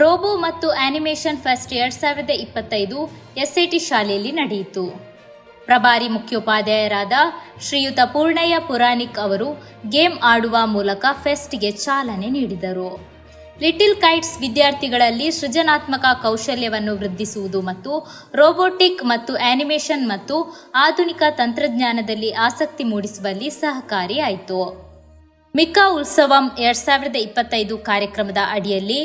Robo ಮತ್ತು animation fest 2025 SIT ಶಾಲೆಯಲ್ಲಿ ನಡೆಯಿತು. ಪ್ರಭಾರಿ ಮುಖ್ಯೋಪಾಧ್ಯಾಯರಾದ ಶ್ರೀಯುತ ಪೂರ್ಣಯ್ಯ ಪುರಾಣಿಕ್ ಅವರು ಗೇಮ್ ಆಡುವ ಮೂಲಕ ಫೆಸ್ಟ್ಗೆ ಚಾಲನೆ ನೀಡಿದರು. ಲಿಟಿಲ್ ಕೈಟ್ಸ್ ವಿದ್ಯಾರ್ಥಿಗಳಲ್ಲಿ ಸೃಜನಾತ್ಮಕ ಕೌಶಲ್ಯವನ್ನು ವೃದ್ಧಿಸುವುದು ಮತ್ತು ರೋಬೋಟಿಕ್ ಮತ್ತು ಆನಿಮೇಷನ್ ಮತ್ತು ಆಧುನಿಕ ತಂತ್ರಜ್ಞಾನದಲ್ಲಿ ಆಸಕ್ತಿ ಮೂಡಿಸುವಲ್ಲಿ ಸಹಕಾರಿಯಾಯಿತು. ಮಿಕಾ ಉತ್ಸವಂ 2025 ಕಾರ್ಯಕ್ರಮದ ಅಡಿಯಲ್ಲಿ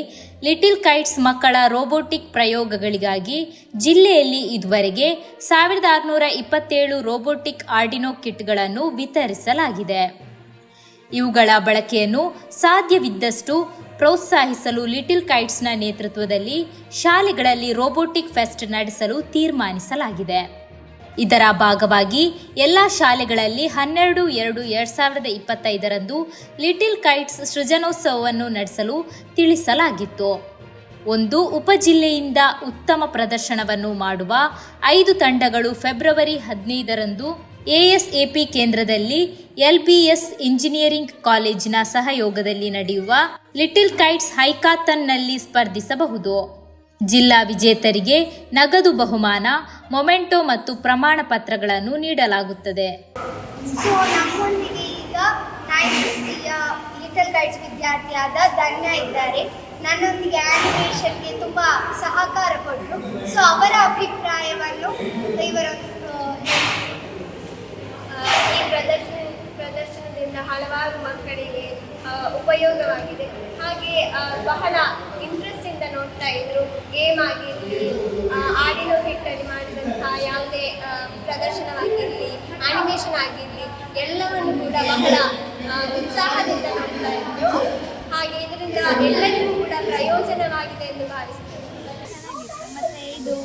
ಲಿಟಿಲ್ ಕೈಟ್ಸ್ ಮಕ್ಕಳ ರೋಬೋಟಿಕ್ ಪ್ರಯೋಗಗಳಿಗಾಗಿ ಜಿಲ್ಲೆಯಲ್ಲಿ ಇದುವರೆಗೆ 1627 ರೋಬೋಟಿಕ್ ಆರ್ಡಿನೋ ಕಿಟ್ಗಳನ್ನು ವಿತರಿಸಲಾಗಿದೆ. ಇವುಗಳ ಬಳಕೆಯನ್ನು ಸಾಧ್ಯವಿದ್ದಷ್ಟು ಪ್ರೋತ್ಸಾಹಿಸಲು ಲಿಟಿಲ್ ಕೈಟ್ಸ್ನ ನೇತೃತ್ವದಲ್ಲಿ ಶಾಲೆಗಳಲ್ಲಿ ರೋಬೋಟಿಕ್ ಫೆಸ್ಟ್ ನಡೆಸಲು ತೀರ್ಮಾನಿಸಲಾಗಿದೆ. ಇದರ ಭಾಗವಾಗಿ ಎಲ್ಲ ಶಾಲೆಗಳಲ್ಲಿ 12/2/2025 ಲಿಟಿಲ್ ಕೈಟ್ಸ್ ಸೃಜನೋತ್ಸವವನ್ನು ನಡೆಸಲು ತಿಳಿಸಲಾಗಿತ್ತು. ಒಂದು ಉಪಜಿಲ್ಲೆಯಿಂದ ಉತ್ತಮ ಪ್ರದರ್ಶನವನ್ನು ಮಾಡುವ 5 ತಂಡಗಳು ಫೆಬ್ರವರಿ 15 ASAP ಕೇಂದ್ರದಲ್ಲಿ LBS ಇಂಜಿನಿಯರಿಂಗ್ ಕಾಲೇಜಿನ ಸಹಯೋಗದಲ್ಲಿ ನಡೆಯುವ ಲಿಟಿಲ್ ಕೈಟ್ಸ್ ಹೈಕಾಥನ್ನಲ್ಲಿ ಸ್ಪರ್ಧಿಸಬಹುದು. ಜಿಲ್ಲಾ ವಿಜೇತರಿಗೆ ನಗದು ಬಹುಮಾನ, ಮೊಮೆಂಟೊ ಮತ್ತು ಪ್ರಮಾಣ ಪತ್ರಗಳನ್ನು ನೀಡಲಾಗುತ್ತದೆ. ನಮ್ಮೊಂದಿಗೆ ಈಗ 9th ಲಿಟಲ್ ಕೈಟ್ಸ್ ವಿದ್ಯಾರ್ಥಿಯಾದ ಧನ್ಯ ಇದ್ದಾರೆ. ನನ್ನೊಂದಿಗೆ ಆನಿಮೇಷನ್ಗೆ ತುಂಬ ಸಹಕಾರ ಕೊಟ್ಟರು. ಸೊ ಅವರ ಅಭಿಪ್ರಾಯವನ್ನು ಇವರೊಂದು ಈ ಪ್ರದರ್ಶನದಿಂದ ಹಲವಾರು ಮಕ್ಕಳಿಗೆ ಉಪಯೋಗವಾಗಿದೆ. ಹಾಗೆ ಬಹಳ ಇಂಟ್ರೆಸ್ಟಿಂದ ನೋಡ್ತಾ ಇದ್ರು. ಗೇಮ್ ಆಗಿರಲಿ, ಆಡಿನೋ ಹಿಟ್ಟಲ್ಲಿ ಮಾಡಿದಂತಹ ಯಾವುದೇ ಪ್ರದರ್ಶನವಾಗಿರಲಿ, ಆನಿಮೇಷನ್ ಆಗಿರಲಿ, ಎಲ್ಲವನ್ನು ಕೂಡ ಬಹಳ ಉತ್ಸಾಹದಿಂದ ನೋಡ್ತಾ ಇದ್ರು. ಹಾಗೆ ಇದರಿಂದ ಎಲ್ಲರಿಗೂ ಕೂಡ ಪ್ರಯೋಜನವಾಗಿದೆ ಎಂದು ಭಾವಿಸ್ತೇನೆ. ಮತ್ತು ಇದು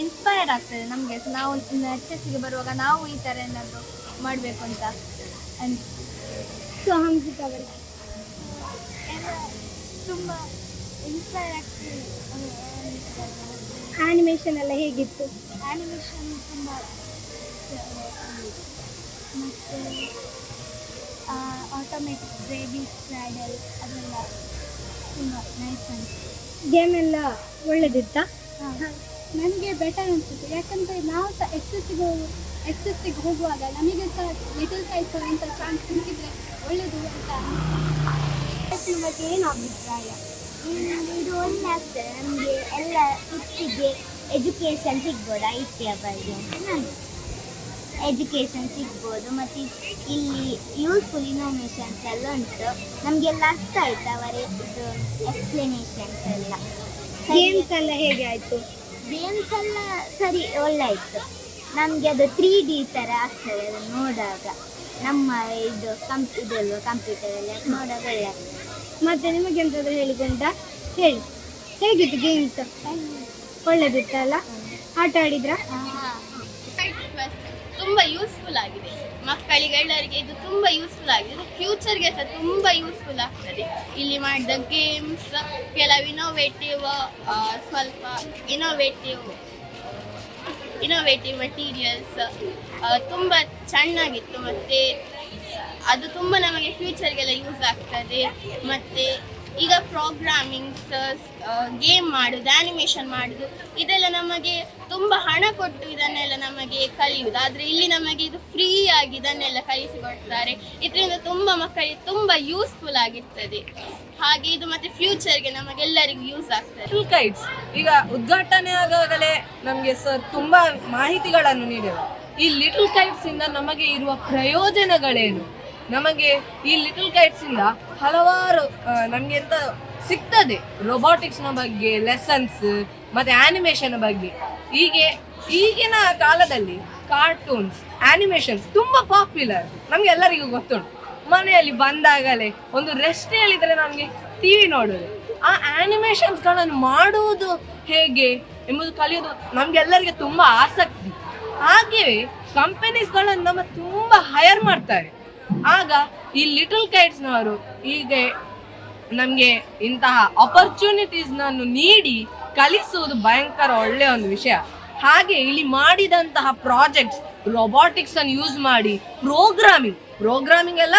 ಇನ್ಸ್ಪೈರ್ ಆಗ್ತದೆ ನಮಗೆ. ನಾವು HSಗೆ ಬರುವಾಗ ನಾವು ಈ ಥರ ಏನಾದರೂ ಮಾಡಬೇಕು ಅಂತ. ಸೊ ಹಂಸಿಕ ಅವರಿಗೆ ತುಂಬ ಇನ್ಸ್ಪೈರ್ ಆಗ್ತದೆ. ಆ್ಯನಿಮೇಷನ್ ಎಲ್ಲ ಹೇಗಿತ್ತು? ಆ್ಯನಿಮೇಷನ್ ತುಂಬ ಮತ್ತು ಆಟೋಮೆಟಿಕ್ ಬೇಬಿ ಸ್ಕ್ರ್ಯಾಡಲ್ ಅದೆಲ್ಲ ತುಂಬ ನೈಸ್ ಅನಿಸ್ತು. ಗೇಮ್ ಎಲ್ಲ ಒಳ್ಳೆದಿತ್ತಾ? ನನಗೆ ಬೆಟರ್ ಅನಿಸುತ್ತೆ. ಯಾಕಂದರೆ ನಾವು ಸಹ ಎಕ್ಸಸ್ಸಿಗೆ ಹೋಗುವಾಗ ನಮಗೆ ಸಹ ಲಿಟಲ್ ಕೈಟ್ಸ್ ಅಂತ ಚಾನ್ಸ್ ಸಿಕ್ಕಿದ್ರೆ ಒಳ್ಳೆಯದು ಅಂತ ಅನಿಸುತ್ತೆ. ಬಗ್ಗೆ ಏನು ಅಭಿಪ್ರಾಯ? ಇದು ಒಳ್ಳೆ ಆಗ್ತದೆ. ನಮಗೆ ಎಲ್ಲ ಇಟ್ಟಿಗೆ ಎಜುಕೇಷನ್ ಸಿಗ್ಬೋದು. IT ಬಗ್ಗೆ ನಾನು ಎಜುಕೇಷನ್ ಸಿಗ್ಬೋದು. ಮತ್ತು ಇಲ್ಲಿ ಯೂಸ್ಫುಲ್ ಇನೋವೇಷನ್ಸ್ ಎಲ್ಲ ಉಂಟು. ನಮಗೆಲ್ಲ ಅರ್ಥ ಆಯ್ತು ಅವರ ಇದು ಎಕ್ಸ್ಪ್ಲನೇಷನ್ಸ್ ಎಲ್ಲ. ಗೇಮ್ಸ್ ಎಲ್ಲ ಹೇಗೆ ಆಯಿತು? ಗೇಮ್ಸ್ ಎಲ್ಲ ಸರಿ ಒಳ್ಳೆ ಆಯಿತು. ನಮಗೆ ಅದು 3D ಥರ ಆಗ್ತದೆ ಅದನ್ನು ನೋಡುವಾಗ. ನಮ್ಮ ಇದು ಇದಲ್ವ ಕಂಪ್ಯೂಟರಲ್ಲಿ ಅದು ನೋಡುವಾಗ ಒಳ್ಳೆ ಆಗ್ತದೆ. ಮತ್ತು ನಿಮಗೆ ಎಂತಾದರೂ ಹೇಳಿಕೊಂಡ ಹೇಳಿ, ಹೇಗಿತ್ತು ಗೇಮ್ಸ್? ಒಳ್ಳೆದಿತ್ತಲ್ಲ? ಆಟ ಆಡಿದ್ರಾ? ತುಂಬ ಯೂಸ್ಫುಲ್ ಆಗಿದೆ ಮಕ್ಕಳಿಗೆಲ್ಲರಿಗೆ. ಇದು ತುಂಬ ಯೂಸ್ಫುಲ್ ಆಗಿದೆ. ಇದು ಫ್ಯೂಚರ್ಗೆ ಸಹ ತುಂಬ ಯೂಸ್ಫುಲ್ ಆಗ್ತದೆ. ಇಲ್ಲಿ ಮಾಡಿದ ಗೇಮ್ಸ್ ಕೆಲವು ಸ್ವಲ್ಪ ಇನೋವೇಟಿವ್ ಮಟೀರಿಯಲ್ಸ್ ತುಂಬ ಚೆನ್ನಾಗಿತ್ತು. ಮತ್ತು ಅದು ತುಂಬ ನಮಗೆ ಫ್ಯೂಚರ್ಗೆಲ್ಲ ಯೂಸ್ ಆಗ್ತದೆ. ಮತ್ತು ಈಗ ಪ್ರೋಗ್ರಾಮಿಂಗ್ಸ್, ಗೇಮ್ ಮಾಡೋದು, ಆ್ಯನಿಮೇಷನ್ ಮಾಡೋದು ಇದೆಲ್ಲ ನಮಗೆ ತುಂಬ ಹಣ ಕೊಟ್ಟು ಇದನ್ನೆಲ್ಲ ನಮಗೆ ಕಲಿಯುವುದು. ಆದರೆ ಇಲ್ಲಿ ನಮಗೆ ಇದು ಫ್ರೀಯಾಗಿ ಇದನ್ನೆಲ್ಲ ಕಲಿಸಿಕೊಡ್ತಾರೆ. ಇದರಿಂದ ತುಂಬ ಮಕ್ಕಳಿಗೆ ತುಂಬ ಯೂಸ್ಫುಲ್ ಆಗಿರ್ತದೆ. ಹಾಗೆ ಇದು ಮತ್ತು ಫ್ಯೂಚರ್ಗೆ ನಮಗೆಲ್ಲರಿಗೂ ಯೂಸ್ ಆಗ್ತದೆ. ಲಿಟಲ್ ಕೈಟ್ಸ್ ಈಗ ಉದ್ಘಾಟನೆ ಆಗಾಗಲೇ ನಮಗೆ ಸರ್ ತುಂಬ ಮಾಹಿತಿಗಳನ್ನು ನೀಡಿದರು. ಈ ಲಿಟಲ್ ಕೈಟ್ಸ್ ಇಂದ ನಮಗೆ ಇರುವ ಪ್ರಯೋಜನಗಳೇನು? ನಮಗೆ ಈ ಲಿಟಲ್ ಕೈಟ್ಸ್ ಇಂದ ಹಲವಾರು ನಮಗೆ ಎಂತ ಸಿಗ್ತದೆ. ರೋಬೋಟಿಕ್ಸ್ನ ಬಗ್ಗೆ ಲೆಸನ್ಸ್ ಮತ್ತು ಆ್ಯನಿಮೇಷನ್ ಬಗ್ಗೆ. ಈಗಿನ ಕಾಲದಲ್ಲಿ ಕಾರ್ಟೂನ್ಸ್, ಆ್ಯನಿಮೇಷನ್ಸ್ ತುಂಬ ಪಾಪ್ಯುಲರ್, ನಮಗೆ ಎಲ್ಲರಿಗೂ ಗೊತ್ತುಂಟು. ಮನೆಯಲ್ಲಿ ಬಂದಾಗಲೇ ಒಂದು ರೆಸ್ಟ್ ಹೇಳಿದರೆ ನಮಗೆ TV ನೋಡೋದು. ಆ ಆ್ಯನಿಮೇಷನ್ಸ್ಗಳನ್ನು ಮಾಡುವುದು ಹೇಗೆ ಎಂಬುದು ಕಲಿಯೋದು ನಮಗೆಲ್ಲರಿಗೆ ತುಂಬ ಆಸಕ್ತಿ. ಹಾಗೆಯೇ ಕಂಪನೀಸ್ಗಳನ್ನು ನಮ್ಮ ತುಂಬ ಹೈರ್ ಮಾಡ್ತಾರೆ. ಆಗ ಈ ಲಿಟಲ್ ಕೈಟ್ಸ್ನವರು ಹೀಗೆ ನಮಗೆ ಇಂತಹ ಆಪರ್ಚುನಿಟೀಸ್ನನ್ನು ನೀಡಿ ಕಲಿಸುವುದು ಭಯಂಕರ ಒಳ್ಳೆಯ ಒಂದು ವಿಷಯ. ಹಾಗೆ ಇಲ್ಲಿ ಮಾಡಿದಂತಹ ಪ್ರಾಜೆಕ್ಟ್ಸ್ ರೋಬೋಟಿಕ್ಸನ್ನು ಯೂಸ್ ಮಾಡಿ ಪ್ರೋಗ್ರಾಮಿಂಗ್ ಎಲ್ಲ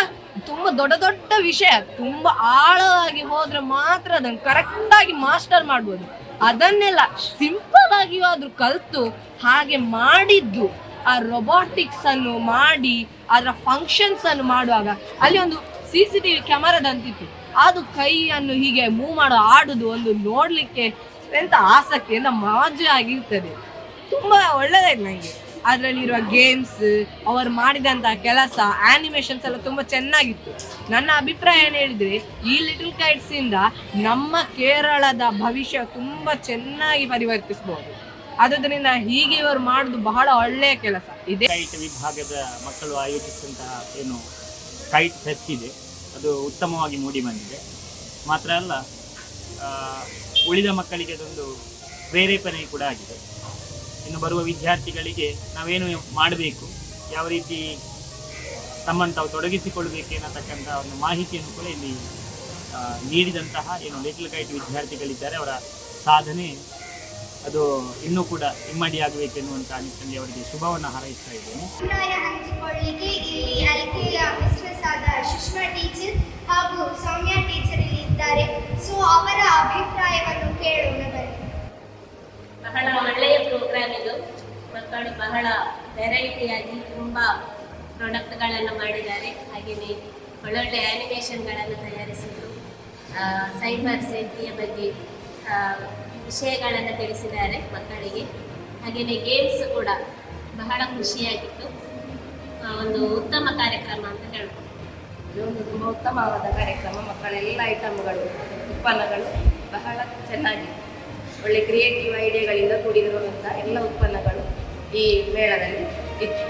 ತುಂಬ ದೊಡ್ಡ ದೊಡ್ಡ ವಿಷಯ, ತುಂಬ ಆಳವಾಗಿ ಹೋದ್ರೆ ಮಾತ್ರ ಅದನ್ನು ಕರೆಕ್ಟಾಗಿ ಮಾಸ್ಟರ್ ಮಾಡ್ಬೋದು. ಅದನ್ನೆಲ್ಲ ಸಿಂಪಲ್ ಆಗಿಯೂ ಆದ್ರೂ ಕಲಿತು ಹಾಗೆ ಮಾಡಿದ್ದು ಆ ರೊಬಾಟಿಕ್ಸ್ ಅನ್ನು ಮಾಡಿ ಅದರ ಫಂಕ್ಷನ್ಸ್ ಅನ್ನು ಮಾಡುವಾಗ ಅಲ್ಲಿ ಒಂದು CCTV ಕ್ಯಾಮರಾದಂತಿತ್ತು, ಅದು ಕೈಯನ್ನು ಹೀಗೆ ಮೂವ್ ಮಾಡೋ ಆಡುದು ಒಂದು ನೋಡ್ಲಿಕ್ಕೆ ಎಂತ ಆಸಕ್ತಿ, ಎಂತ ಮಜಾ ಆಗಿರ್ತದೆ. ತುಂಬಾ ಒಳ್ಳೆದಾಯ್ತು ನನಗೆ. ಅದರಲ್ಲಿರುವ ಗೇಮ್ಸ್, ಅವರು ಮಾಡಿದಂತಹ ಕೆಲಸ, ಆನಿಮೇಷನ್ಸ್ ಎಲ್ಲ ತುಂಬ ಚೆನ್ನಾಗಿತ್ತು. ನನ್ನ ಅಭಿಪ್ರಾಯ ಏನು ಹೇಳಿದರೆ, ಈ ಲಿಟಲ್ ಕೈಟ್ಸ್ ಇಂದ ನಮ್ಮ ಕೇರಳದ ಭವಿಷ್ಯ ತುಂಬ ಚೆನ್ನಾಗಿ ಪರಿವರ್ತಿಸಬಹುದು. ಆದ್ದರಿಂದ ಹೀಗೆ ಇವರು ಮಾಡುದು ಬಹಳ ಒಳ್ಳೆಯ ಕೆಲಸ ಇದೆ. ಕೈಟ್ ವಿಭಾಗದ ಮಕ್ಕಳು ಆಯೋಜಿಸಿದಂತಹ ಏನು ಕೈಟ್ ಫೆಸ್ಟ್ ಇದೆ, ಅದು ಉತ್ತಮವಾಗಿ ಮೂಡಿ ಬಂದಿದೆ. ಮಾತ್ರ ಅಲ್ಲ, ಉಳಿದ ಮಕ್ಕಳಿಗೆ ಅದೊಂದು ಪ್ರೇರೇಪಣೆ ಕೂಡ ಆಗಿದೆ. ಇನ್ನು ಬರುವ ವಿದ್ಯಾರ್ಥಿಗಳಿಗೆ ನಾವೇನು ಮಾಡಬೇಕು, ಯಾವ ರೀತಿ ತಮ್ಮನ್ನು ತಾವು ತೊಡಗಿಸಿಕೊಳ್ಬೇಕು ಅನ್ನತಕ್ಕಂಥ ಒಂದು ಮಾಹಿತಿಯನ್ನು ಕೂಡ ಇಲ್ಲಿ ನೀಡಿದಂತಹ ಏನು ಲಿಟಲ್ ಕೈಟ್ ವಿದ್ಯಾರ್ಥಿಗಳಿದ್ದಾರೆ, ಅವರ ಸಾಧನೆ ಅದು ಇನ್ನೂ ಕೂಡ ಇಮ್ಮಡಿಯಾಗಬೇಕೆನ್ನುವಂಥ ನಿಟ್ಟಿನಲ್ಲಿ ಅವರಿಗೆ ಶುಭವನ್ನು ಹಾರೈಸ್ತಾ ಇದ್ದೇನೆ. ಅಭಿಪ್ರಾಯ ಹಂಚಿಕೊಳ್ಳಿಕ್ಕೆ ಇಲ್ಲಿ ಅಲ್ಕೆಯ ಮಿಸ್ಟ್ರೆಸ್ ಆದ ಸುಷ್ಮಾ ಟೀಚರ್ ಹಾಗೂ ಸೌಮ್ಯ ಟೀಚರ್ ಇಲ್ಲಿ ಇದ್ದಾರೆ. ಸೊ ಅವರ ಅಭಿಪ್ರಾಯವನ್ನು ಕೇಳೋಣ ಬನ್ನಿ. ಬಹಳ ಒಳ್ಳೆಯ ಪ್ರೋಗ್ರಾಮ್ ಇದು. ಮಕ್ಕಳು ಬಹಳ ವೆರೈಟಿಯಾಗಿ ತುಂಬ ಪ್ರಾಡಕ್ಟ್ಗಳನ್ನು ಮಾಡಿದ್ದಾರೆ. ಹಾಗೆಯೇ ಒಳ್ಳೊಳ್ಳೆ ಆ್ಯನಿಮೇಷನ್ಗಳನ್ನು ತಯಾರಿಸಿದರು. ಸೈಬರ್ ಸೇಫ್ಟಿಯ ಬಗ್ಗೆ ವಿಷಯಗಳನ್ನು ತಿಳಿಸಿದ್ದಾರೆ ಮಕ್ಕಳಿಗೆ. ಹಾಗೆಯೇ ಗೇಮ್ಸ್ ಕೂಡ ಬಹಳ ಖುಷಿಯಾಗಿತ್ತು. ಒಂದು ಉತ್ತಮ ಕಾರ್ಯಕ್ರಮ ಅಂತ ಹೇಳ್ಬೋದು. ಇದೊಂದು ತುಂಬ ಉತ್ತಮವಾದ ಕಾರ್ಯಕ್ರಮ. ಮಕ್ಕಳೆಲ್ಲ ಐಟಮ್ಗಳು, ಉತ್ಪನ್ನಗಳು ಬಹಳ ಚೆನ್ನಾಗಿದೆ. ಒಳ್ಳೆ ಕ್ರಿಯೇಟಿವ್ ಐಡಿಯಾಗಳಿಂದ ಕೂಡಿರುವಂಥ ಎಲ್ಲ ಉತ್ಪನ್ನಗಳು ಈ ಮೇಳದಲ್ಲಿ ಇತ್ತು.